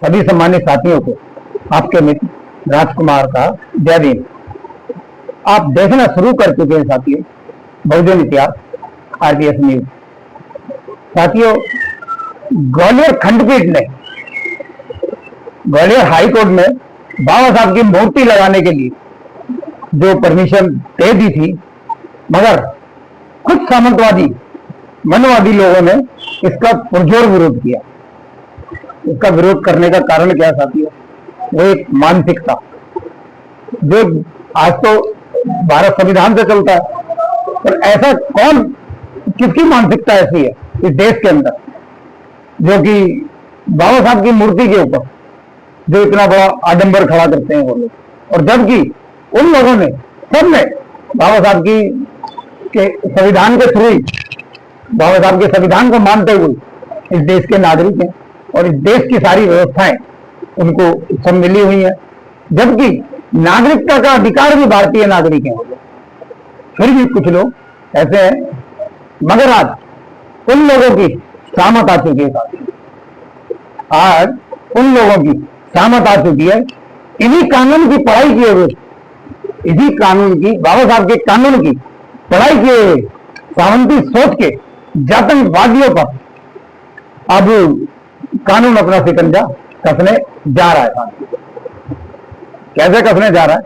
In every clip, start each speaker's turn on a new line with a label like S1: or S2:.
S1: सभी सम्मानित साथियों को आपके मित्र राजकुमार का जय भीम। आप देखना शुरू कर चुके हैं साथियों बहुजन इतिहास आरपीएस न्यूज। साथियों, ग्वालियर खंडपीठ ने ग्वालियर हाईकोर्ट में बाबा साहब की मूर्ति लगाने के लिए जो परमिशन दे दी थी, मगर कुछ सामंतवादी मनवादी लोगों ने इसका पुरजोर विरोध किया। इसका विरोध करने का कारण क्या साथियों? वो एक मानसिकता जो आज तो भारत संविधान से चलता है, पर ऐसा कौन, किसकी मानसिकता ऐसी है इस देश के अंदर जो कि बाबा साहब की मूर्ति के ऊपर जो इतना बड़ा आडंबर खड़ा करते हैं वो लोग, और जबकि उन लोगों ने सबने बाबा साहब की के संविधान के थ्रू बाबा साहब के संविधान को मानते हुए इस देश के नागरिक हैं और इस देश की सारी व्यवस्थाएं उनको सब मिली हुई है, जबकि नागरिकता का अधिकार भी भारतीय नागरिक हैं। फिर भी कुछ लोग ऐसे हैं, मगर आज उन लोगों की सहमत आ चुकी है। आज उन लोगों की सहमत आ चुकी है, इन्हीं कानून की पढ़ाई किए हुए, इसी कानून की, बाबा साहब के कानून की पढ़ाई किए हुए सावंती सोच के जातंकवादियों पर अब कानून अपना शिकंजा कसने जा रहा है। कैसे कसने जा रहा है,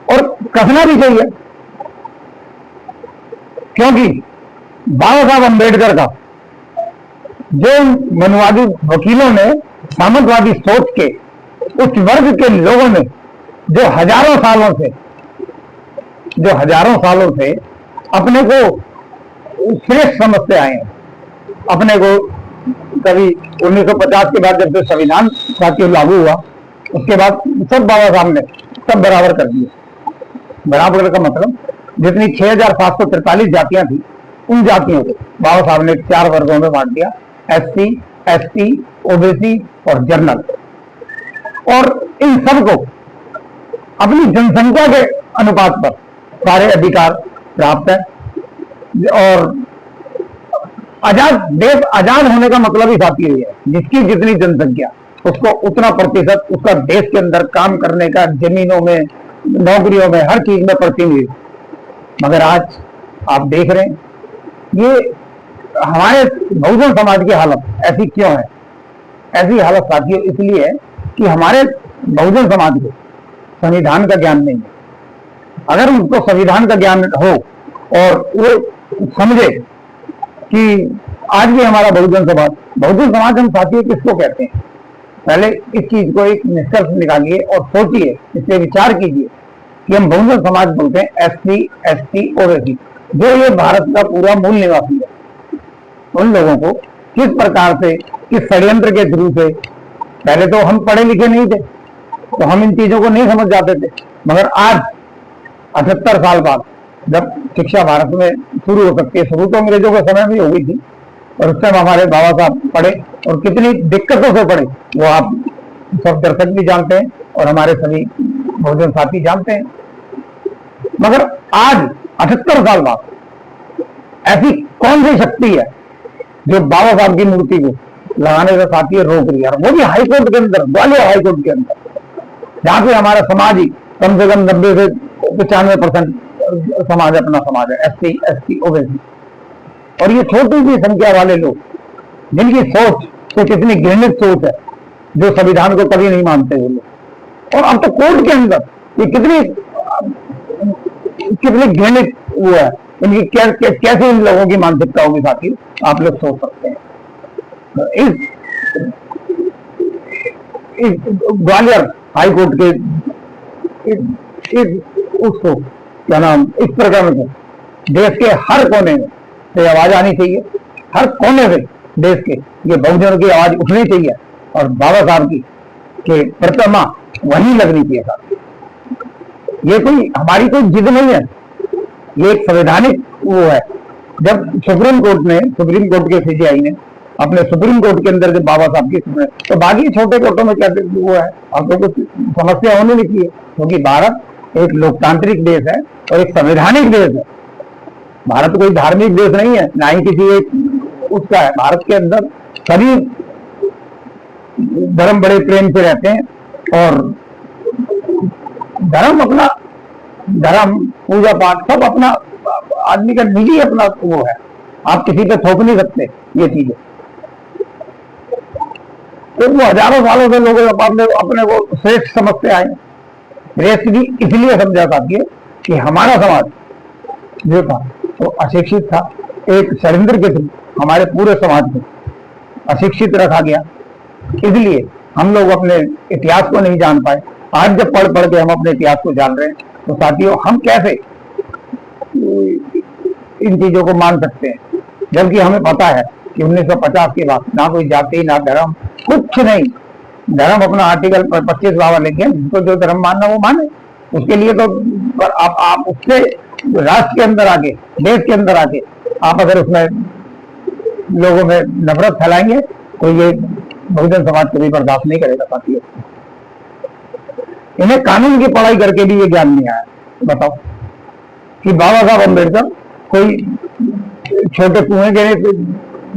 S1: और कसना भी चाहिए, क्योंकि बाबा साहब अंबेडकर का जो मनवादी वकीलों ने, सामंतवादी सोच के उस वर्ग के लोगों ने जो हजारों सालों से अपने को श्रेष्ठ समझते आए हैं, अपने को कभी 1950 के बाद जब संविधान साथियों लागू हुआ, उसके बाद सब बाबा साहब ने सब बराबर कर दिए। बराबर का मतलब जितनी 6743 जातियां थी, उन जातियों को बाबा साहब ने 4 वर्गों में बांट दिया, एससी, एसटी, ओबीसी और जनरल। और इन सबको अपनी जनसंख्या के अनुपात पर सारे अधिकार प्राप्त है। और आजाद देश आजाद होने का मतलब ही साथी है, जिसकी जितनी जनसंख्या उसको उतना प्रतिशत उसका देश के अंदर काम करने का, जमीनों में, नौकरियों में, हर चीज में प्रतिनिधि। मगर आज आप देख रहे हैं ये हमारे बहुजन समाज की हालत ऐसी क्यों है? ऐसी हालत साथियों इसलिए है कि हमारे बहुजन समाज को संविधान का ज्ञान नहीं है। अगर उनको संविधान का ज्ञान हो और वो समझे कि आज भी हमारा बहुजन समाज हम साथियों किसको कहते हैं, पहले इस चीज को एक निष्कर्ष निकालिए और सोचिए, इस पर विचार कीजिए कि हम बहुजन समाज बोलते हैं एससी, एसटी, ओबीसी, जो ये भारत का पूरा मूल निवासी है। उन लोगों को किस प्रकार से, किस षड्यंत्र के थ्रू से, पहले तो हम पढ़े लिखे नहीं थे तो हम इन चीजों को नहीं समझ जाते थे, मगर आज 78 साल बाद जब शिक्षा भारत में शुरू हो सकती है, शुरू तो अंग्रेजों के समय में हो गई थी, और उस टाइम हमारे बाबा साहब पढ़े और कितनी दिक्कतों से पढ़े वो आप सब दर्शक भी जानते हैं और हमारे सभी बहुजन साथी जानते हैं। मगर आज 78 साल बाद ऐसी कौन सी शक्ति है जो बाबा साहब की मूर्ति को लगाने से साथी रोक रही है, वो भी हाईकोर्ट के अंदर, ग्वालियर हाईकोर्ट के अंदर, जहां पे हमारा समाज ही कम से कम 90 से 95% समाज अपना समाज है, एससी, एसटी, ओबीसी। और ये छोटी सी संख्या वाले लोग जिनकी सोच तो कितनी घृणित सोच है, जो संविधान को कभी नहीं मानते वो लोग, और अब तो कोर्ट के अंदर ये कितनी घृणित वो है, इनकी कैसे इन लोगों की मानसिकता होगी साथी, आप लोग सोच सकते हैं। इस ग्वालियर हाईकोर्ट के उसको क्या नाम, इस प्रकार से देश के हर कोने से आवाज आनी चाहिए, हर कोने से देश के ये बहुजनों की आवाज उठनी चाहिए और बाबा साहब की के प्रतिमा वहीं लगनी चाहिए साहब। ये कोई हमारी कोई जिद नहीं है, ये एक संवैधानिक वो है। जब सुप्रीम कोर्ट के सीजेआई ने अपने सुप्रीम कोर्ट के अंदर जब बाबा साहब की सुने, तो बाकी छोटे कोर्टों में क्या वो है, आपको कुछ समस्या होने लगी है, क्योंकि भारत एक लोकतांत्रिक देश है और एक संवैधानिक देश है। भारत कोई धार्मिक देश नहीं है, ना ही किसी एक उसका है। भारत के अंदर सभी धर्म बड़े प्रेम से रहते हैं, और धर्म अपना, धर्म पूजा पाठ सब अपना आदमी का निजी अपना वो है, आप किसी पे थोप नहीं सकते ये चीजें। तो वो हजारों सालों से लोग अपने को श्रेष्ठ समझते आए। श्रेष्ठ भी इसलिए समझा जाती है कि हमारा समाज जो था वो अशिक्षित था, एक षड्यंत्र के थ्रू हमारे पूरे समाज को अशिक्षित रखा गया, इसलिए हम लोग अपने इतिहास को नहीं जान पाए। आज जब पढ़ पढ़ के हम अपने इतिहास को जान रहे हैं, तो साथियों हम कैसे इन चीजों को मान सकते हैं, जबकि हमें पता है कि 1950 के बाद ना कोई जाति ना धर्म कुछ नहीं, धर्म अपना आर्टिकल 25 वावा लेके जिसको जो धर्म मानना वो माने, उसके लिए तो आप उससे राष्ट्र के अंदर आके, देश के अंदर आके आप अगर उसमें लोगों में नफरत फैलाएंगे तो ये बहुजन समाज कभी बर्दाश्त नहीं करेगा साथियों। इन्हें कानून की पढ़ाई करके भी ये ज्ञान नहीं आया। बताओ कि बाबा साहब अम्बेडकर कोई छोटे कुएं के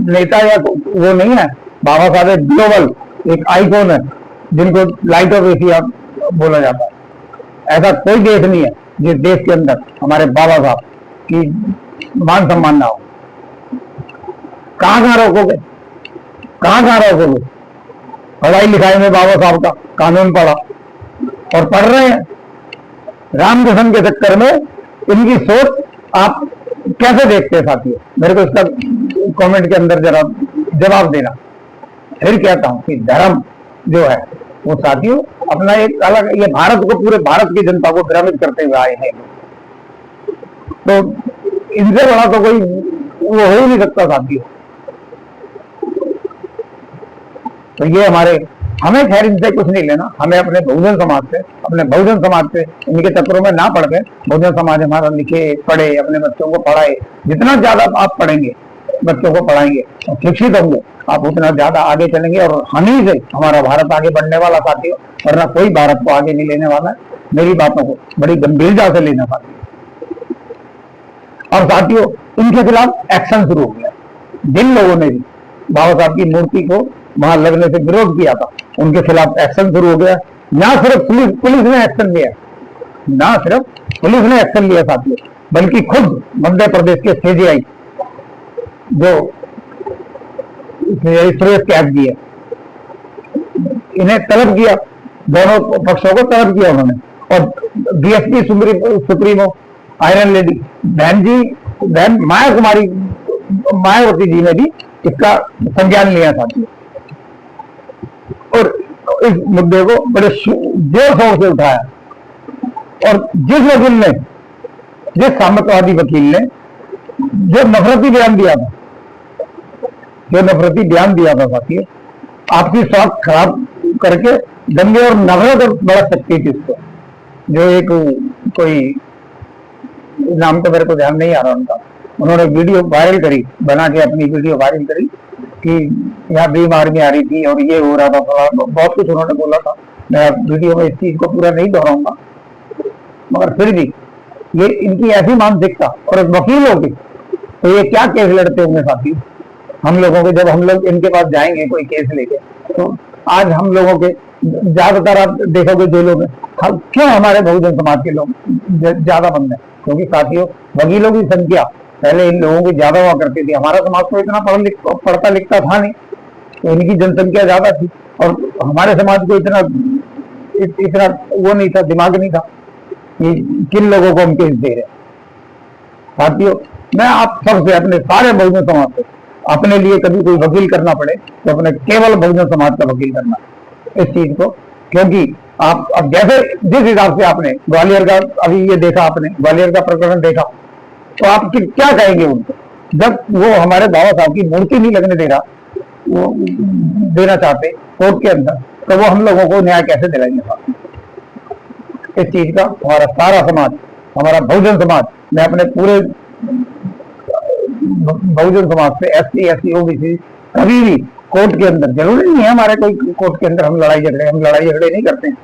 S1: नेता या वो नहीं है। बाबा साहब एक ग्लोबल एक आइकॉन है, जिनको लाइट ऑफ एशिया बोला जाता है। ऐसा कोई देश नहीं है जिस देश के अंदर हमारे बाबा साहब की मान सम्मान ना हो। कहां रोकोगे, कहां रोकोगे? पढ़ाई लिखाई में बाबा साहब का कानून पढ़ा और पढ़ रहे हैं। रामकृष्ण के चक्कर में इनकी सोच आप कैसे देखते हैं साथियों? मेरे को इसका कमेंट के अंदर जरा जवाब देना। फिर कहता हूं कि धर्म जो है वो साथियों अपना एक अलग, ये भारत को, पूरे भारत की जनता को भ्रमित करते हुए आए हैं। तो इनसे बड़ा तो कोई वो हो ही नहीं सकता साथियों। तो ये हमें खैर इनसे कुछ नहीं लेना, हमें अपने बहुजन समाज से इनके चक्करों में ना पड़ के, बहुजन समाज हमारा लिखे पढ़े, अपने बच्चों को पढ़ाए। जितना ज्यादा आप पढ़ेंगे, बच्चों को पढ़ाएंगे और शिक्षित होंगे, आप उतना ज्यादा आगे चलेंगे और हम से हमारा भारत आगे बढ़ने वाला साथियों, वरना कोई भारत को आगे नहीं लेने वाला है। मेरी बातों को बड़ी गंभीरता से लेना साथियों। और साथियों इनके खिलाफ एक्शन शुरू हो गया। जिन लोगों ने भी बाबा साहब की मूर्ति को वहां लगने से विरोध किया था, उनके खिलाफ एक्शन शुरू हो गया। ना सिर्फ पुलिस ने एक्शन लिया, ना सिर्फ पुलिस ने एक्शन लिया साथियों, बल्कि खुद मध्य प्रदेश के सीजीआई जो सुरेश कैफ जी है, इन्हें तलब किया, दोनों पक्षों को तलब किया उन्होंने। और बीएसपी सुप्रीमो आयरन लेडी बहन मायावती जी ने भी इसका संज्ञान लिया साथियों, और इस मुद्दे को बड़े जोर शोर से उठाया। और जिस सामंतवादी वकील ने जो नफरती बयान दिया था साथियों, आपकी स्वास्थ्य खराब करके दंगे और नफरत बढ़ सकती थी इसको। जो एक कोई नाम तो मेरे को ध्यान नहीं आ रहा उनका, उन्होंने वीडियो वायरल करी, बना के अपनी वीडियो वायरल करी कि यहाँ बीमारी आ रही थी और ये हो रहा था, बहुत कुछ उन्होंने बोला था। मैं वीडियो में इस चीज को पूरा नहीं दोहराऊंगा, मगर फिर भी ये इनकी ऐसी मानसिकता और वकील होगी तो ये क्या केस लड़ते होंगे साथी हम लोगों के। जब हम लोग इनके पास जाएंगे कोई केस लेके, तो आज हम लोगों के ज्यादातर आप देखोगे जेलों में क्यों हमारे बहुजन समाज के लोग ज्यादा बंद है, क्योंकि साथियों वकीलों की संख्या पहले इन लोगों की ज्यादा हुआ करती थी। हमारा समाज तो इतना पढ़ता लिखता था नहीं, तो इनकी जनसंख्या ज्यादा थी और हमारे समाज को इतना वो नहीं था, दिमाग नहीं था कि किन लोगों को हम केस दे रहे। साथियों मैं आप सबसे, अपने सारे बहुजन समाज से, अपने लिए कभी कोई वकील करना पड़े तो अपने केवल बहुजन समाज का वकील करना इस चीज को। क्योंकि आप अब जैसे जिस हिसाब से आपने ग्वालियर का अभी ये देखा, आपने ग्वालियर का प्रकरण देखा, तो आप क्या कहेंगे उनको? जब वो हमारे बाबा साहब की मूर्ति नहीं लगने दे रहा, वो देना चाहते कोर्ट के अंदर, तो वो हम लोगों को न्याय कैसे दिलाएंगे? इस चीज का हमारा सारा समाज, हमारा बहुजन समाज, मैं अपने पूरे बहुजन समाज से एससी एससी ओबीसी कभी भी कोर्ट के अंदर, जरूरी नहीं है हमारे कोई कोर्ट के अंदर हम लड़ाई झगड़े नहीं करते हैं,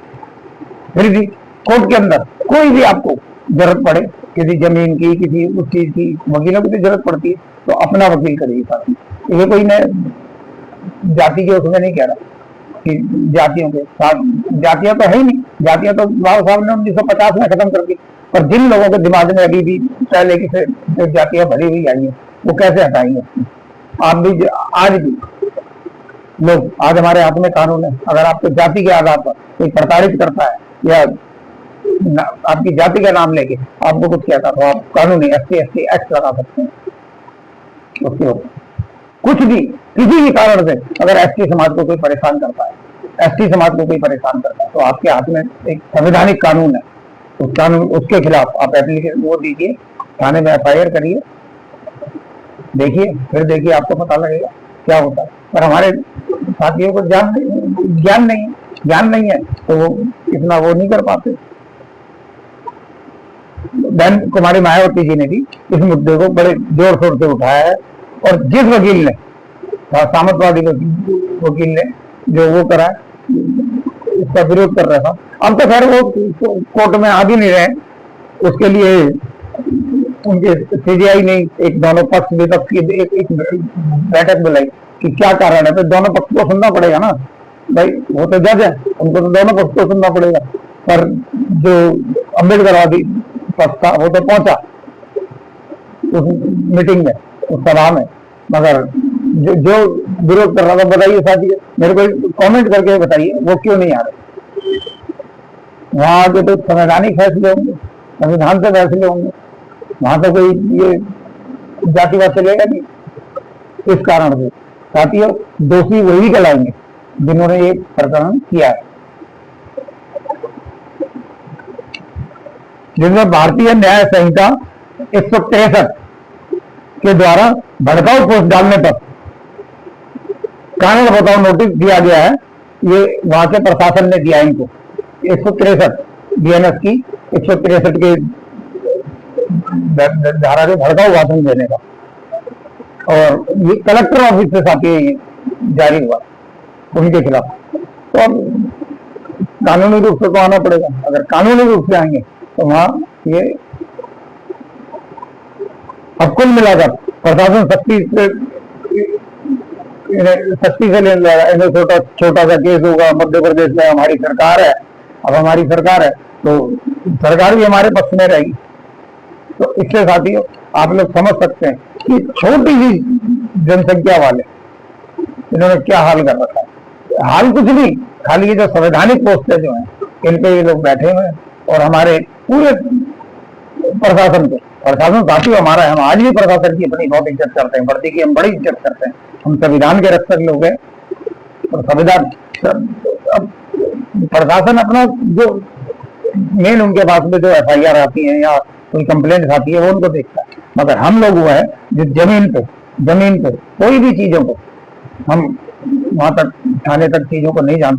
S1: फिर भी कोर्ट के अंदर कोई भी आपको जरूरत पड़े, किसी जमीन की, किसी उस चीज की, वकीलों की तो जरूरत पड़ती है, तो अपना वकील करेगी साथी। ये कोई मैं जाति के उसमें नहीं कह रहा, कि जातियों के साथ, जातियां तो है ही नहीं, जातियां तो बाबा साहब ने 1950 में खत्म कर दी। पर जिन लोगों के दिमाग में अभी भी पहले की से जो जातियां भरी हुई आई है, वो कैसे हटाएंगे? आप भी आज भी लोग, आज हमारे हाथ में कानून है, अगर आपको जाति के आधार पर कोई प्रताड़ित करता है या आपकी जाति का नाम लेके आपको कुछ कहता तो आप कानूनी SC एक्ट लगा सकते हैं उसके ऊपर। कुछ भी किसी भी कारण से अगर ST समाज को कोई परेशान करता है, ST समाज को कोई परेशान करता है, तो आपके हाथ में एक संवैधानिक कानून है, उस कानून उसके खिलाफ आप एप्लीकेशन वो दीजिए, थाने में FIR करिए, देखिए, फिर देखिए आपको पता लगेगा क्या होता है। पर हमारे साथियों को ज्ञान नहीं है तो वो इतना वो नहीं कर पाते। बहन कुमारी मायावती जी ने भी इस मुद्दे को बड़े जोर शोर से उठाया है, और जिस वकील ने, सामंतवादी वकील ने जो वो करा, इसका विरोध कर रहा था, अब तो खैर वो कोर्ट में आ भी नहीं रहे, उसके लिए उनके CJI ने एक दोनों पक्ष विपक्ष की एक बैठक बुलाई कि क्या कारण है, तो दोनों पक्ष को सुनना पड़ेगा ना भाई, वो तो जज है, उनको तो दोनों पक्ष को सुनना पड़ेगा। पर जो अम्बेडकरवादी पक्ष था वो तो पहुंचा उस मीटिंग में, उस सभा में, मगर जो विरोध कर रहा था, बताइए साथी, मेरे को कमेंट करके बताइए वो क्यों नहीं आ रहे? वहां आगे तो संवैधानिक फैसले होंगे, संविधान से फैसले होंगे, वहां तो कोई ये जातिवाद चलेगा नहीं। इस कारण से साथियों, दोषी वही कहलाएंगे जिन्होंने ये प्रकरण किया है, जिनमें भारतीय न्याय संहिता 163 के द्वारा भड़काऊ पोस्ट डालने पर कारण बताओ नोटिस दिया गया है। ये वहां के प्रशासन ने दिया इनको 163 BNS की 163 के धारा के भड़काऊ भाषण देने का, और ये कलेक्टर ऑफिस से साथी जारी हुआ उनके खिलाफ। तो अब कानूनी रूप से तो आना पड़ेगा, अगर कानूनी रूप से आएंगे तो वहां ये अब कुल मिलाकर प्रशासन सख्ती से लेने लगा। इन्हें छोटा सा केस होगा, मध्य प्रदेश में हमारी सरकार है, अब हमारी सरकार है तो सरकार भी हमारे पक्ष में रहेगी। तो इससे साथियों आप लोग समझ सकते हैं कि छोटी सी जनसंख्या वाले इन्होंने क्या हाल कर रखा है। हाल कुछ नहीं, खाली ये जो संवैधानिक पोस्टें जो हैं इन पे ये लोग बैठे हुए हैं, और हमारे पूरे प्रशासन साथियों हमारा है, हम आज भी प्रशासन की अपनी बहुत इज्जत करते हैं, वर्दी की हम बड़ी इज्जत करते हैं, हम संविधान के रक्षक लोग हैं। और संविधान प्रशासन अपना जो मेन उनके पास में जो FIR आती है या कोई कंप्लेंट आती है वो उनको देखता है, मगर हम लोग हुआ है जो जमीन पे कोई भी चीजों को हम वहां तक थाने तक चीजों को नहीं जा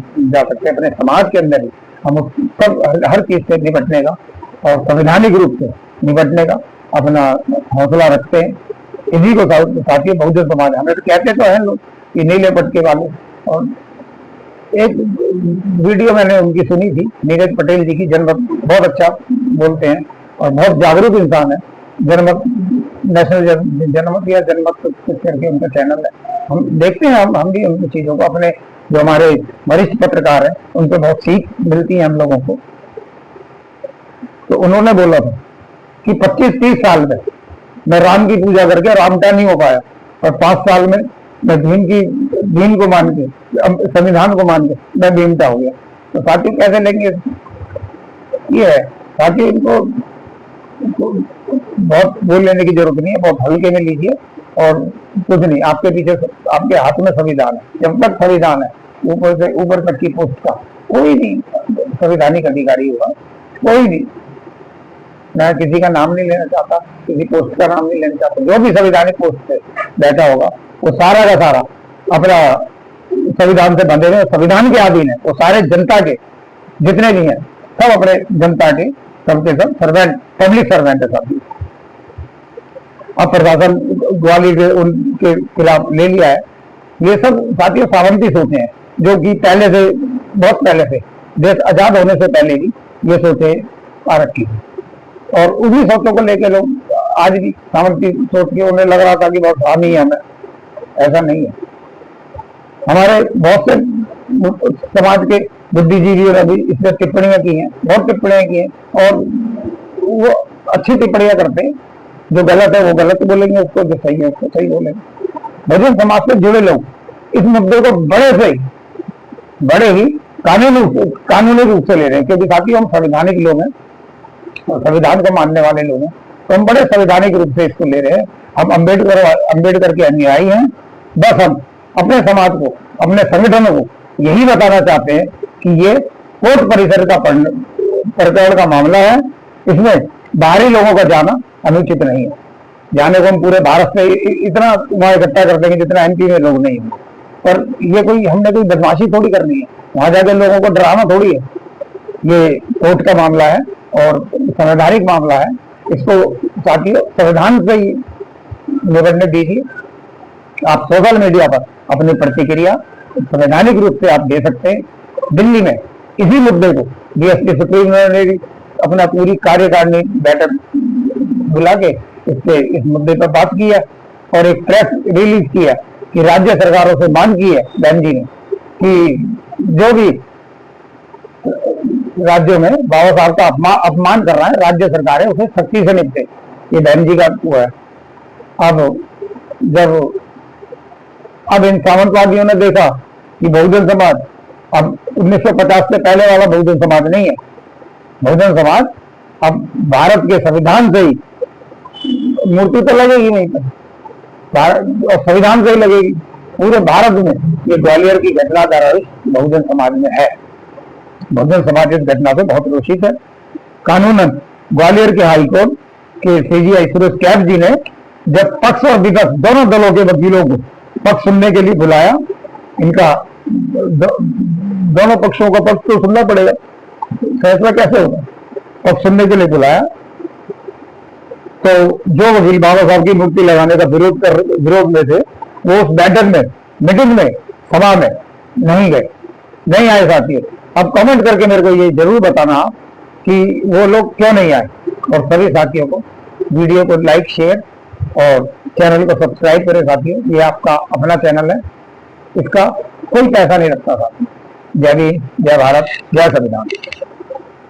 S1: सकते। अपने समाज के अंदर ही हम उस सब हर चीज से निपटने का और संवैधानिक रूप से निपटने का अपना हौसला रखते हैं। इसी को साथियों बहुजन समाज, हमें तो कहते तो हैं लोग कि नीले पटके वाले। और एक वीडियो मैंने उनकी सुनी थी, नीरज पटेल जी की, जनमत बहुत अच्छा बोलते हैं और बहुत जागरूक इंसान है। जनमत नेशनल जनमत या जनमत कुछ करके उनका चैनल है, हम देखते हैं, हम भी उनकी चीजों को, अपने जो हमारे वरिष्ठ पत्रकार हैं उनको बहुत सीख मिलती है हम लोगों को। तो उन्होंने बोला था कि 25-30 साल में मैं राम की पूजा करके रामटा नहीं हो पाया, और 5 साल में मैं दीन को मान के, संविधान को मान के मैं भीमटा हो गया। तो साथी कैसे लेंगे? ये है साथी, इनको बहुत बोल लेने की जरूरत नहीं है, बहुत हल्के में लीजिए। और कुछ नहीं, आपके पीछे आपके हाथ में संविधान है, जब तक संविधान है ऊपर से ऊपर तक की पोस्ट का कोई भी संवैधानिक अधिकारी होगा, कोई भी, मैं किसी का नाम नहीं लेना चाहता, किसी पोस्ट का नाम नहीं लेना चाहता, जो भी संवैधानिक पोस्ट पे बैठा होगा वो सारा का सारा अपना संविधान से बंधे हुए, संविधान के अधीन है। वो सारे जनता के जितने भी हैं सब अपने जनता के सबके सब सर्वेंट, पब्लिक सर्वेंट है सब। अब प्रशासन ग्वालियर के उनके खिलाफ ले लिया है। ये सब साथियों सावंती सोचे हैं, जो कि पहले से, बहुत पहले से, देश आजाद होने से पहले भी ये सोचे आ रखी, और उन्हीं सोचों को लेकर लोग आज भी सावंती सोच के उन्हें लग रहा था कि बहुत हामी है हमें। ऐसा नहीं है। हमारे बहुत से समाज के बुद्धिजीवियों ने भी इस पर टिप्पणियां की हैं, बहुत टिप्पणियां की हैं, और वो अच्छी टिप्पणियां करते हैं। जो गलत है वो गलत बोलेंगे, उसको जो सही है उसको सही बोलेंगे। बहुजन समाज से जुड़े लोग इस मुद्दे को बड़े ही कानूनी रूप से ले रहे हैं, क्योंकि साथियों हम संवैधानिक लोग हैं और संविधान को मानने वाले लोग हैं, तो हम बड़े संवैधानिक रूप से इसको ले रहे हैं। हम अम्बेडकर के अनुयायी हैं। बस हम अपने समाज को, अपने संगठनों को यही बताना चाहते हैं कि ये कोर्ट परिसर का प्रकरण का मामला है, इसमें बाहरी लोगों का जाना अनुचित नहीं है। जाने को हम पूरे भारत से इतना वहां इकट्ठा कर देंगे जितना एमपी में लोग नहीं है, पर ये कोई हमने कोई बदमाशी थोड़ी करनी है, वहां जाकर लोगों को डराना थोड़ी है। ये कोर्ट का मामला है और संवैधानिक मामला है, इसको साथियों संविधान से ही निपटने दीजिए। आप सोशल मीडिया पर अपनी प्रतिक्रिया संवैधानिक रूप से आप दे सकते हैं। दिल्ली में इसी मुद्दे को डीएसपी सुप्रीम ने अपना पूरी कार्यकारिणी बैठक बुला के इस मुद्दे पर बात की है और एक प्रेस रिलीज किया कि राज्य सरकारों से मांग की है बहन जी ने कि जो भी राज्यों में बाबा साहब का अपमान कर रहा है राज्य सरकार है उसे सख्ती से निपटे। ये बहन जी का हुआ है। अब इन सामंतवादियों ने देखा कि बहुजन समाज अब 1950 से पहले वाला बहुजन समाज नहीं है। बहुजन समाज अब भारत के संविधान से ही, मूर्ति तो लगेगी नहीं पर संविधान से ही लगेगी। पूरे भारत में ये ग्वालियर की घटना का रहा बहुजन समाज में है। बहुजन समाज इस घटना से बहुत रोषित है। कानूनन ग्वालियर के हाईकोर्ट के सीजीआई सुरेश कैफ जी ने जब पक्ष और विपक्ष दोनों दलों के वकीलों को पक्ष सुनने के लिए बुलाया, इनका दोनों पक्षों का पक्ष तो सुनना पड़ेगा, फैसला कैसे होगा, पक्ष सुनने के लिए बुलाया, तो जो वकील बाबा साहब की मूर्ति लगाने का विरोध में थे वो उस बैठक में, मीटिंग में, सभा में नहीं आए साथियों। अब कमेंट करके मेरे को ये जरूर बताना कि वो लोग क्यों नहीं आए, और सभी साथियों को वीडियो को लाइक, शेयर और चैनल को सब्सक्राइब करें साथियों। ये आपका अपना चैनल है, इसका कोई पैसा नहीं लगता साथियों। जय हिंद, जय भारत, जय संविधान।